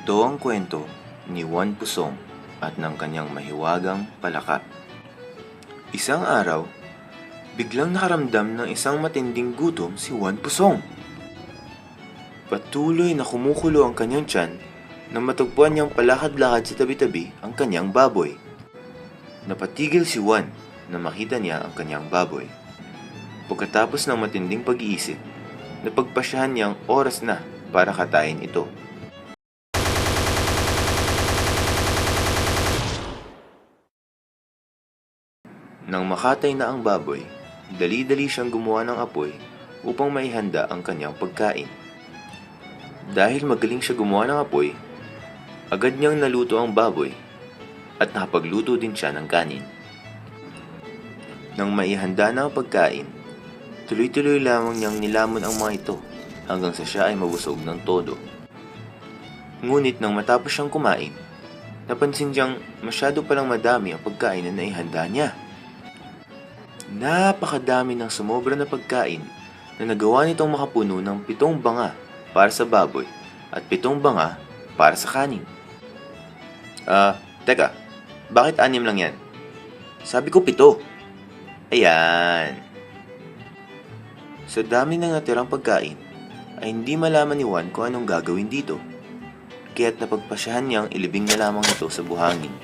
Ito ang kwento ni Juan Pusong at ng kanyang mahiwagang palaka. Isang araw, biglang nakaramdam ng isang matinding gutom si Juan Pusong. Patuloy na kumukulo ang kanyang tiyan nang matagpuan niyang palakad-lakad sa tabi-tabi ang kanyang baboy. Napatigil si Juan na makita niya ang kanyang baboy. Pagkatapos ng matinding pag-iisip, napagpasyahan niyang oras na para katayin ito. Nang makatay na ang baboy, dali-dali siyang gumawa ng apoy upang maihanda ang kanyang pagkain. Dahil magaling siya gumawa ng apoy, agad niyang naluto ang baboy at nakapagluto din siya ng kanin. Nang maihanda na ang pagkain, tuloy-tuloy lamang niyang nilamon ang mga ito hanggang sa siya ay mabusog ng todo. Ngunit nang matapos siyang kumain, napansin niyang masyado palang madami ang pagkain na naihanda niya. Napakadami ng sumobra na pagkain na nagawa nitong makapuno ng 7 banga para sa baboy at 7 banga para sa kanin. Teka, bakit 6 lang yan? Sabi ko 7. Ayan. Sa dami ng natirang pagkain, ay hindi malaman ni Juan kung anong gagawin dito. Kaya't napagpasyahan niyang ilibing na lamang ito sa buhangin.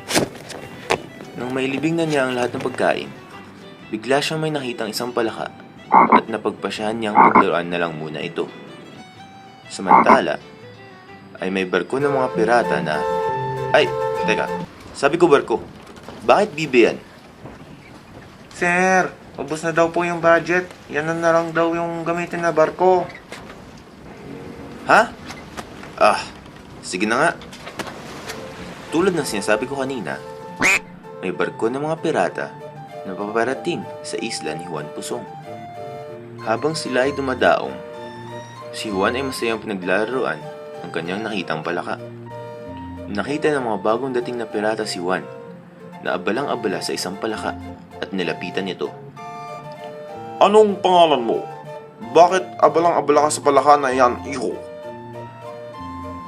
Nang mailibing na niya ang lahat ng pagkain, bigla siyang may nakitang isang palaka at napagpasyahan niyang paglaruan na lang muna ito. Samantala, ay may barko ng mga pirata na... Ay, teka, sabi ko barko, bakit bibe yan? Sir, ubos na daw po yung budget. Yan na lang daw yung gamitin na barko. Ha? Sige na nga. Tulad ng sinasabi ko kanina, may barko ng mga pirata na paparating sa isla ni Juan Pusong. Habang sila ay dumadaong, si Juan ay masayang pinaglalaroan ang kanyang nakitang palaka. Nakita ng mga bagong dating na pirata si Juan na abalang-abala sa isang palaka at nilapitan ito. Anong pangalan mo? Bakit abalang-abala ka sa palaka na yan, iho?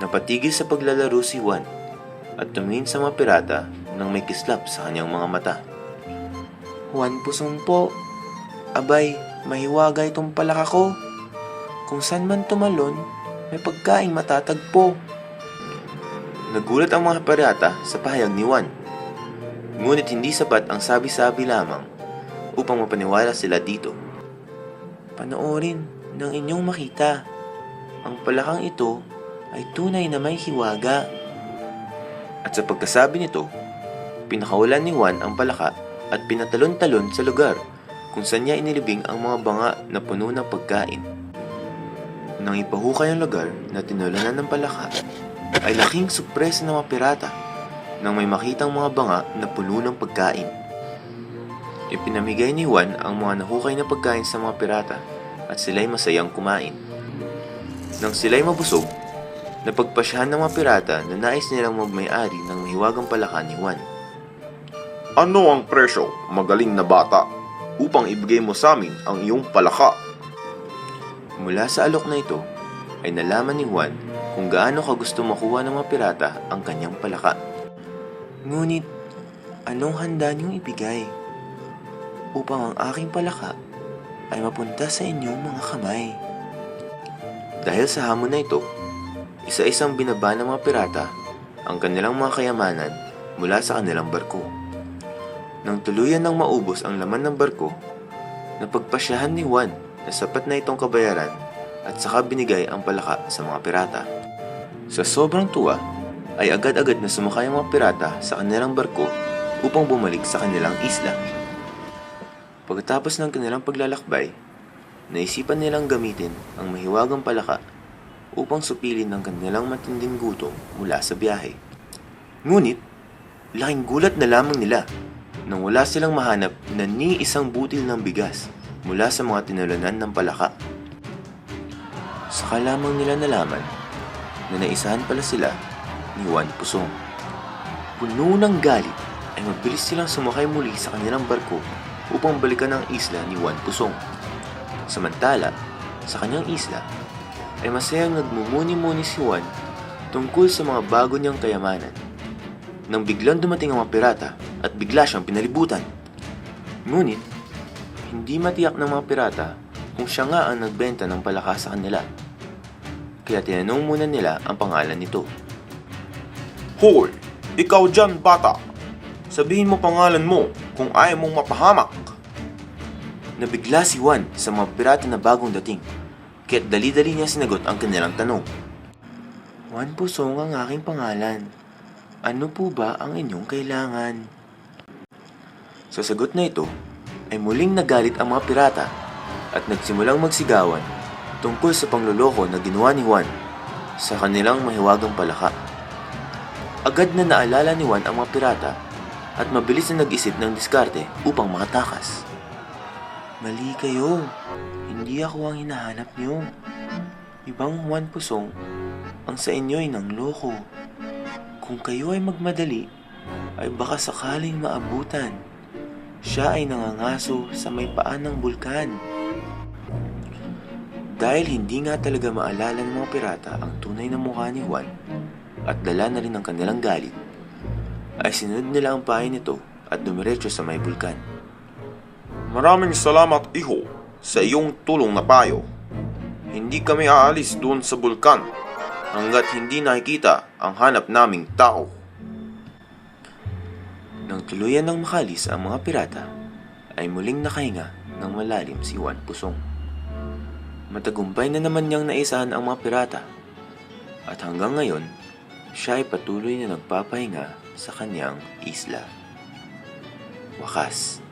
Napatigil sa paglalaro si Juan at tumingin sa mga pirata nang may kislap sa kanyang mga mata. Juan Pusong po, abay, mahiwaga itong palaka ko. Kung saan man tumalon, may pagkain matatagpo. Nagulat ang mga pirata sa pahayag ni Juan. Ngunit hindi sapat ang sabi-sabi lamang upang mapaniwala sila dito. Panoorin ng inyong makita. Ang palakang ito ay tunay na may hiwaga. At sa pagkasabi nito, pinakawalan ni Juan ang palaka at pinatalon-talon sa lugar kung saan niya inilibing ang mga banga na puno ng pagkain. Nang ipahukay ang lugar na tinulanan ng palaka, ay laking sorpresa ng mga pirata nang may makitang mga banga na puno ng pagkain. Ipinamigay ni Juan ang mga nahukay na pagkain sa mga pirata at sila'y masayang kumain. Nang sila'y mabusog, napagpasyahan ng mga pirata na nais nilang magmay-ari ng mahiwagang palaka ni Juan. Ano ang presyo, magaling na bata, upang ibigay mo sa amin ang iyong palaka? Mula sa alok na ito, ay nalaman ni Juan kung gaano kagusto makuha ng mga pirata ang kanyang palaka. Ngunit, anong handa niyong ibigay upang ang aking palaka ay mapunta sa inyong mga kamay? Dahil sa hamon na ito, isa-isang binaba ng mga pirata ang kanilang mga kayamanan mula sa kanilang barko. Nang tuluyan ng maubos ang laman ng barko, napagpasyahan ni Juan na sapat na itong kabayaran at saka binigay ang palaka sa mga pirata. Sa sobrang tuwa, ay agad-agad na sumakay ang mga pirata sa kanilang barko upang bumalik sa kanilang isla. Pagkatapos ng kanilang paglalakbay, naisipan nilang gamitin ang mahiwagang palaka upang supilin ang kanilang matinding gutom mula sa biyahe. Ngunit, laking gulat na lamang nila nang wala silang mahanap na ni isang butil ng bigas mula sa mga tinulanan ng palaka. Saka lamang nila nalaman na naisahan pala sila ni Juan Pusong. Puno ng galit ay mabilis silang sumakay muli sa kanilang barko upang balikan ang isla ni Juan Pusong. Samantala, sa kanyang isla ay masayang nagmumuni-muni si Juan tungkol sa mga bago niyang kayamanan. Nang biglang dumating ang mga pirata at bigla siyang pinalibutan. Ngunit, hindi matiyak ng mga pirata kung siya nga ang nagbenta ng palaka sa kanila. Kaya tinanong muna nila ang pangalan nito. Hoy, ikaw dyan bata. Sabihin mo pangalan mo kung ayaw mong mapahamak. Nabigla si Juan sa mga pirata na bagong dating, kaya't dali-dali niya sinagot ang kanilang tanong. Juan Pusong ang aking pangalan. Ano po ba ang inyong kailangan? Sa sagot na ito, ay muling nagalit ang mga pirata at nagsimulang magsigawan tungkol sa pangloloko na ginawa ni Juan sa kanilang mahiwagang palaka. Agad na naalala ni Juan ang mga pirata at mabilis na nag-isip ng diskarte upang makatakas. Mali kayo. Hindi ako ang hinahanap niyo. Ibang Juan Pusong ang sa inyo'y nangloko. Kung kayo ay magmadali, ay baka sakaling maabutan. Siya ay nangangaso sa may paan ng bulkan. Dahil hindi nga talaga maalala ng mga pirata ang tunay na mukha ni Juan at dala na rin ang kanilang galit, ay sinunod nila ang payo nito at dumiretso sa may bulkan. Maraming salamat, iho, sa iyong tulong na payo. Hindi kami aalis doon sa bulkan hanggat hindi nakikita ang hanap naming tao. Nang tuluyan ng makalis ang mga pirata, ay muling nakahinga ng malalim si Juan Pusong. Matagumpay na naman niyang naisahan ang mga pirata at hanggang ngayon, siya ay patuloy na nagpapahinga sa kanyang isla. Wakas.